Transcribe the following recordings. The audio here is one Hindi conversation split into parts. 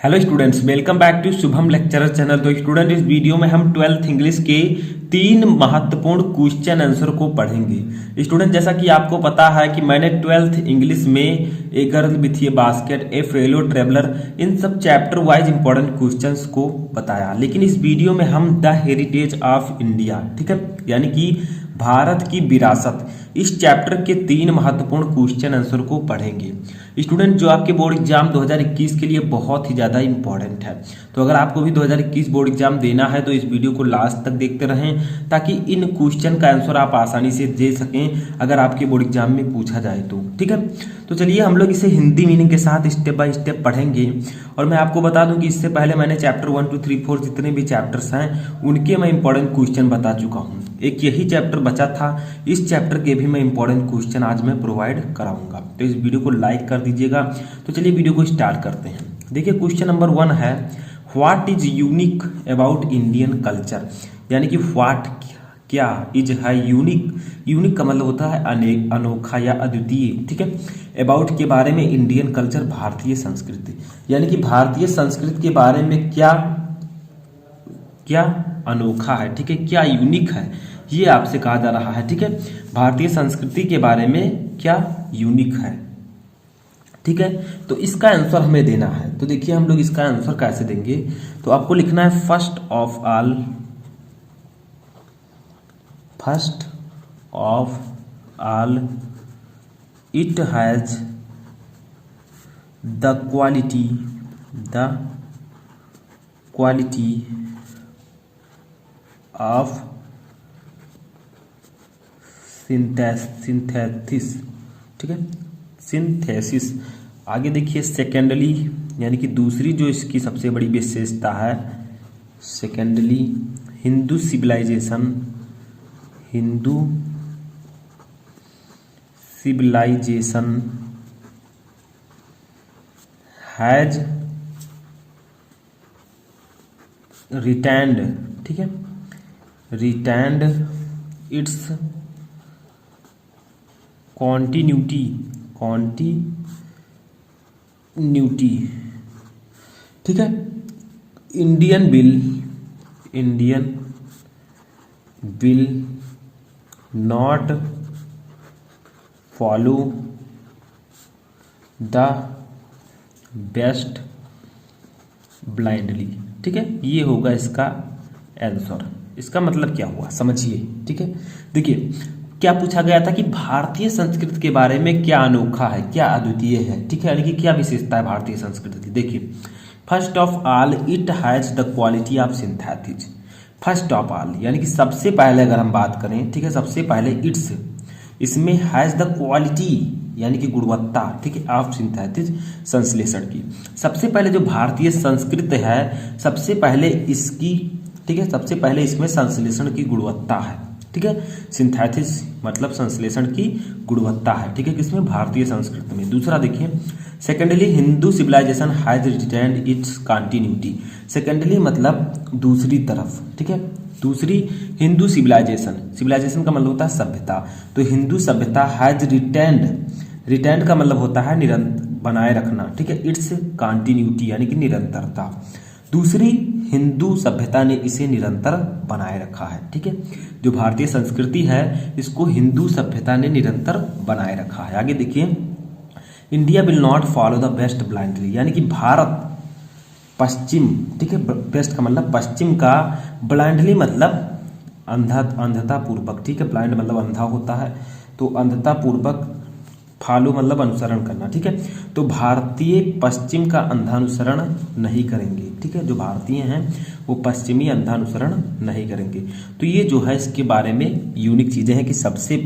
Hello students, welcome back to Shubham lecturer channel. तो स्टूडेंट, इस वीडियो में हम 12th इंग्लिश के 3 महत्वपूर्ण क्वेश्चन आंसर को पढ़ेंगे। स्टूडेंट, जैसा कि आपको पता है कि मैंने 12th इंग्लिश में a girl with a basket, a fellow traveller, इन सब चैप्टर वाइज इंपॉर्टेंट क्वेश्चंस को बताया। लेकिन इस वीडियो में हम द हेरिटेज ऑफ इंडिया, ठीक है, यानी कि भारत की विरासत, इस चैप्टर के 3 महत्वपूर्ण क्वेश्चन आंसर को पढ़ेंगे। स्टूडेंट, जो आपके बोर्ड एग्जाम 2021 के लिए बहुत ही ज़्यादा इंपॉर्टेंट है, तो अगर आपको भी 2021 बोर्ड एग्जाम देना है तो इस वीडियो को लास्ट तक देखते रहें ताकि इन क्वेश्चन का आंसर आप आसानी से दे सकें अगर आपके बोर्ड एग्जाम में पूछा जाए तो। ठीक है, तो चलिए हम लोग इसे हिंदी मीनिंग के साथ स्टेप बाय स्टेप पढ़ेंगे। और मैं आपको बता दूं कि इससे पहले मैंने चैप्टर 1, 2, 3, 4 जितने भी चैप्टर्स हैं उनके मैं इंपॉर्टेंट क्वेश्चन बता चुका हूँ। एक यही चैप्टर बचा था, इस चैप्टर के भी मैं इंपॉर्टेंट क्वेश्चन आज मैं प्रोवाइड कराऊंगा। तो इस वीडियो को लाइक कर दीजिएगा। तो चलिए वीडियो को स्टार्ट करते हैं। देखिए, क्वेश्चन नंबर 1 है, what is unique about Indian culture, यानी कि व्हाट क्या, इज है यूनिक। यूनिक का मतलब होता है अनोखा या अद्वितीय। ठीक है, अबाउट के बारे में, इंडियन कल्चर भारतीय संस्कृति, यानी कि भारतीय संस्कृति के बारे में क्या क्या अनोखा है। ठीक है, क्या यूनिक है, ये आपसे कहा जा रहा है। ठीक है, भारतीय संस्कृति के बारे में क्या यूनिक है। ठीक है, तो इसका आंसर हमें देना है। तो देखिए हम लोग इसका आंसर कैसे देंगे, तो आपको लिखना है first of all it has the quality of synthesis. ठीक है, सिंथेसिस। आगे देखिए सेकेंडली, यानी कि दूसरी जो इसकी सबसे बड़ी विशेषता है, secondly Hindu civilisation has retained, ठीक है, रिटेन्ड इट्स कॉन्टिन्यूटी, ठीक है। Indian will not follow the west blindly. ठीक है, ये होगा इसका आंसर। इसका मतलब क्या हुआ समझिए। ठीक है, देखिए क्या पूछा गया था कि भारतीय संस्कृति के बारे में क्या अनोखा है, क्या अद्वितीय है। ठीक है, यानी कि क्या विशेषता है भारतीय संस्कृति की। देखिए, first of all it has the quality of synthesis. First of all यानी कि सबसे पहले अगर हम बात करें, ठीक है, सबसे पहले इट्स, इसमें हैज द क्वालिटी यानी कि गुणवत्ता, ठीक है, ऑफ सिंथेसिस, संश्लेषण की। सबसे पहले जो भारतीय संस्कृति है, सबसे पहले इसकी, ठीक है, सबसे पहले इसमें संश्लेषण की गुणवत्ता है। ठीक है, सिंथेसिस मतलब संश्लेषण की गुणवत्ता है। ठीक है, किसमें, भारतीय संस्कृति में। दूसरा देखिए, secondly Hindu civilisation has retained its continuity. Secondly मतलब दूसरी तरफ, ठीक है, दूसरी हिंदू सिविलाइजेशन का मतलब होता है सभ्यता। तो हिंदू सभ्यता हैज रिटेन्ड का मतलब होता है निरंतर, बनाए रखना। ठीक है, इट्स कंटिन्यूटी यानी कि निरंतरता। दूसरी हिंदू सभ्यता ने इसे निरंतर बनाए रखा है। ठीक है, जो भारतीय संस्कृति है इसको हिंदू सभ्यता ने निरंतर बनाए रखा है। आगे देखिए, India will not follow the west blindly, यानी कि भारत पश्चिम, ठीक है, बेस्ट का मतलब पश्चिम का, ब्लाइंडली मतलब अंधता पूर्वक। ठीक है, ब्लाइंड मतलब अंधा होता है, तो अंधता पूर्वक, फॉलो मतलब अनुसरण करना। ठीक है, तो भारतीय पश्चिम का अंधानुसरण नहीं करेंगे। ठीक है, जो भारतीय हैं वो पश्चिमी अंधानुसरण नहीं करेंगे। तो ये जो है इसके बारे में यूनिक चीजें हैं कि सबसे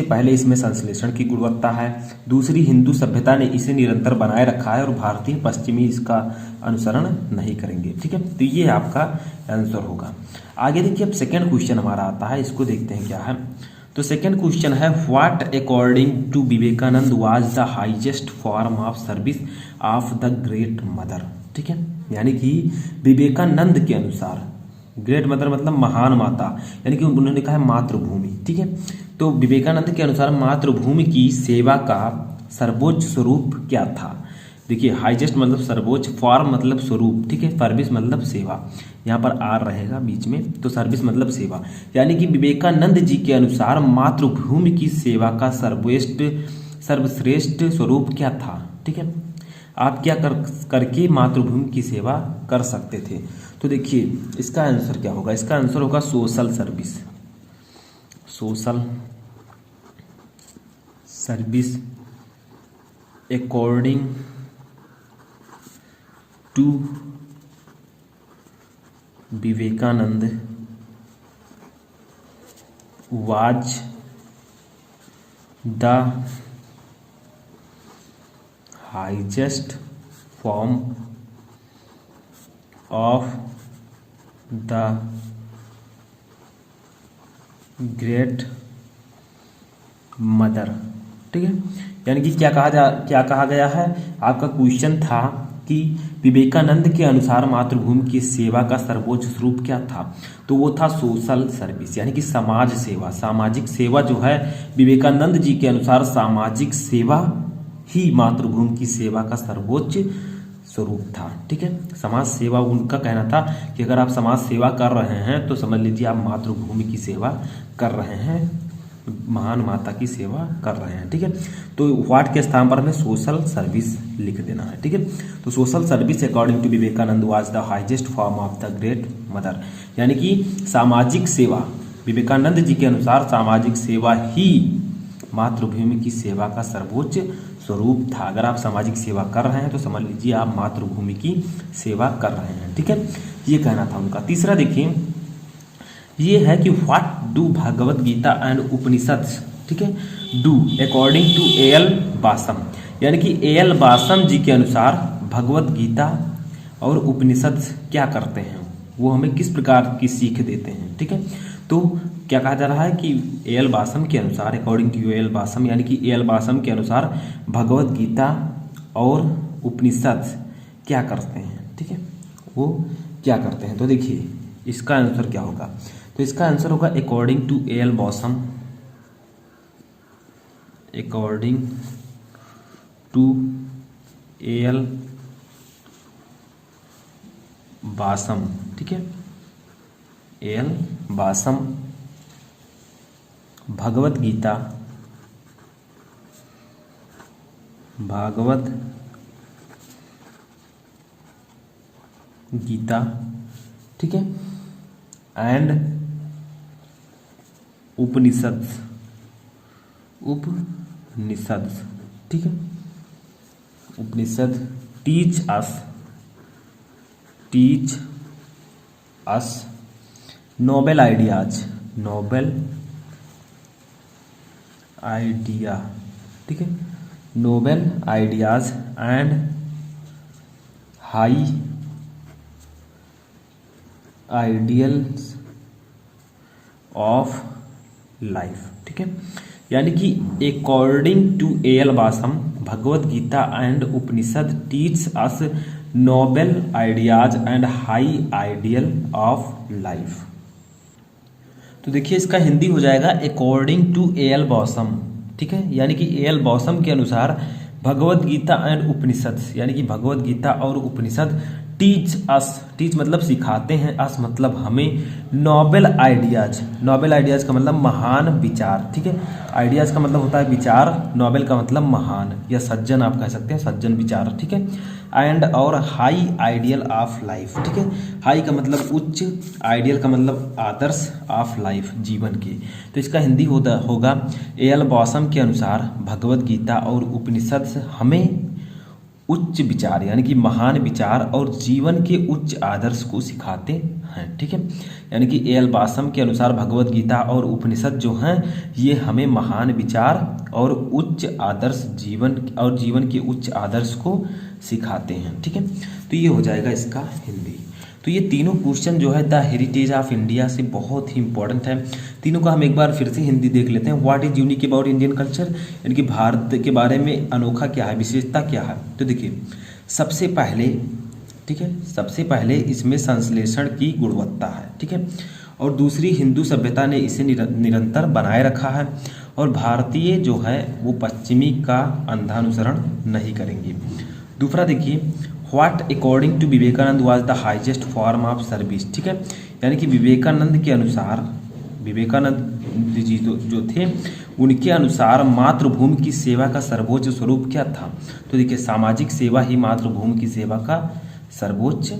पहले इसमें संश्लेषण की गुणवत्ता है। दूसरी, हिंदू सभ्यता ने इसे निरंतर बनाए रखा है और भारतीय पश्चिमी इसका अनुसरण नहीं करेंगे। ठीक है, तो ये आपका आंसर होगा। आगे देखिए, अब सेकेंड क्वेश्चन हमारा आता है, इसको देखते हैं क्या है। तो सेकेंड क्वेश्चन है, what according to Vivekananda was the highest form of service of the great mother. ठीक है, यानी कि विवेकानंद के अनुसार, ग्रेट मदर मतलब महान माता, यानी कि उन्होंने कहा है मातृभूमि। ठीक है, तो विवेकानंद के अनुसार मातृभूमि की सेवा का सर्वोच्च स्वरूप क्या था। देखिए हाईएस्ट मतलब सर्वोच्च, फॉर्म मतलब स्वरूप, ठीक है, सर्विस मतलब सेवा, यहाँ पर आर रहेगा बीच में, तो सर्विस मतलब सेवा। यानी कि विवेकानंद जी के अनुसार मातृभूमि की सेवा का सर्वश्रेष्ठ स्वरूप क्या था, ठीक है, आप क्या करके मातृभूमि की सेवा कर सकते थे। तो देखिए इसका आंसर क्या होगा, इसका आंसर होगा social service. Social service according to Vivekananda was the highest form of the great mother, ठीक है। यानी कि क्या कहा गया है, आपका क्वेश्चन था कि विवेकानंद के अनुसार मातृभूमि की सेवा का सर्वोच्च स्वरूप क्या था, तो वो था सोशल सर्विस, यानी कि समाज सेवा। सामाजिक सेवा जो है विवेकानंद जी के अनुसार सामाजिक सेवा ही मातृभूमि की सेवा का सर्वोच्च स्वरूप था, ठीक है। समाज सेवा, उनका कहना था कि अगर आप समाज सेवा कर रहे हैं तो समझ लीजिए आप मातृभूमि की सेवा कर रहे हैं, महान माता की सेवा कर रहे हैं, ठीक है। तो व्हाट के स्थान पर हमें सोशल सर्विस लिख देना है, ठीक है। तो social service according to Vivekananda was the highest form of the great mother, यानी कि सामाजिक सेवा, विवेकानंद जी के अनुसार सामाजिक सेवा ही मातृभूमि की सेवा का सर्वोच्च स्वरूप था। अगर आप सामाजिक सेवा कर रहे हैं तो समझ लीजिए आप मातृभूमि की सेवा कर रहे हैं, ठीक है, ये कहना था उनका। तीसरा देखिए ये है कि what do Bhagavad Gita and Upanishad, ठीक है, do according to A L. Basham, यानी कि ए.एल. बासम जी के अनुसार भगवत गीता और उपनिषद क्या करते हैं, वो हमें किस प्रकार की सीख देते हैं, ठीक है। तो क्या कहा जा रहा है कि ए.एल. बासम के अनुसार, अकॉर्डिंग टू ए.एल. बासम, यानी कि ए.एल. बासम के अनुसार भगवत गीता और उपनिषद क्या करते हैं, ठीक है, वो क्या करते हैं। तो देखिए इसका आंसर क्या होगा, तो इसका आंसर होगा according to A L. Basham, according to A L. Basham, ठीक है, ए.एल. बासम भगवत गीता, भागवत गीता, ठीक है, एंड उपनिषद, उपनिषद, ठीक है, Upanishad teach us noble ideas, noble idea, ठीक है, noble ideas and high ideals of life, ठीक है। यानी कि according to A L. Basham Bhagavad Gita and Upanishad teach us noble ideas and high ideal of life. तो देखिए इसका हिंदी हो जाएगा अकॉर्डिंग टू ए.एल. बासम, ठीक है, यानी कि ए.एल. बासम के अनुसार भगवत गीता एंड उपनिषद, यानी कि भगवत गीता और उपनिषद टीच अस, टीच मतलब सिखाते हैं, अस मतलब हमें, नोबेल आइडियाज, नोबेल आइडियाज का मतलब महान विचार, ठीक है, आइडियाज का मतलब होता है विचार, नोबेल का मतलब महान या सज्जन आप कह सकते हैं, सज्जन विचार, ठीक है, एंड और हाई आइडियल ऑफ लाइफ, ठीक है, हाई का मतलब उच्च, आइडियल का मतलब आदर्श, ऑफ लाइफ जीवन की। तो इसका हिंदी होगा ए.एल. बासम के अनुसार भगवत गीता और उपनिषद हमें उच्च विचार यानी कि महान विचार और जीवन के उच्च आदर्श को सिखाते हैं, ठीक है। यानी कि ए.एल. बासम के अनुसार भगवत गीता और उपनिषद जो हैं ये हमें महान विचार और उच्च आदर्श जीवन के उच्च आदर्श को सिखाते हैं, ठीक है। तो ये हो जाएगा इसका हिंदी। तो ये तीनों क्वेश्चन जो है द हेरिटेज ऑफ इंडिया से बहुत ही इंपॉर्टेंट है। तीनों का हम एक बार फिर से हिंदी देख लेते हैं। What is unique about Indian culture, यानी कि भारत के बारे में अनोखा क्या है, विशेषता क्या है। तो देखिए सबसे पहले, ठीक है, सबसे पहले इसमें संश्लेषण की गुणवत्ता है, ठीक है, और दूसरी हिंदू सभ्यता ने इसे निरंतर बनाए रखा है, और भारतीय जो है वो पश्चिमी का अंधानुसरण नहीं करेंगे। दूसरा देखिए, what according to Vivekananda was the highest form of service, ठीक है, यानी कि विवेकानंद के अनुसार, विवेकानंद जी जो थे उनके अनुसार मातृभूमि की सेवा का सर्वोच्च स्वरूप क्या था? तो देखिए, सामाजिक सेवा ही मातृभूमि की सेवा का सर्वोच्च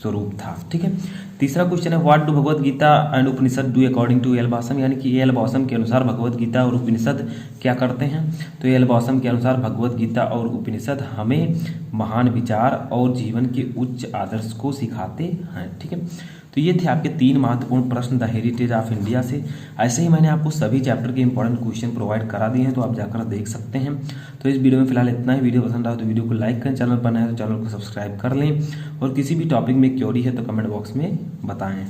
स्वरूप था, ठीक है। तीसरा क्वेश्चन है, what do Bhagavad Gita and Upanishad do according to L Basham, यानी कि एल बॉसम के अनुसार भगवत गीता और उपनिषद क्या करते हैं? तो एल बॉसम के अनुसार भगवत गीता और उपनिषद हमें महान विचार और जीवन के उच्च आदर्श को सिखाते हैं, ठीक है। तो ये थे आपके 3 महत्वपूर्ण प्रश्न द हेरिटेज ऑफ इंडिया से। ऐसे ही मैंने आपको सभी चैप्टर के इंपॉर्टेंट क्वेश्चन प्रोवाइड करा दिए हैं, तो आप जाकर देख सकते हैं। तो इस वीडियो में फिलहाल इतना ही। वीडियो पसंद आए तो वीडियो को लाइक करें, चैनल पर नए हैं तो चैनल को सब्सक्राइब कर लें, और किसी भी टॉपिक में क्वेरी है तो कमेंट बॉक्स में बताएं।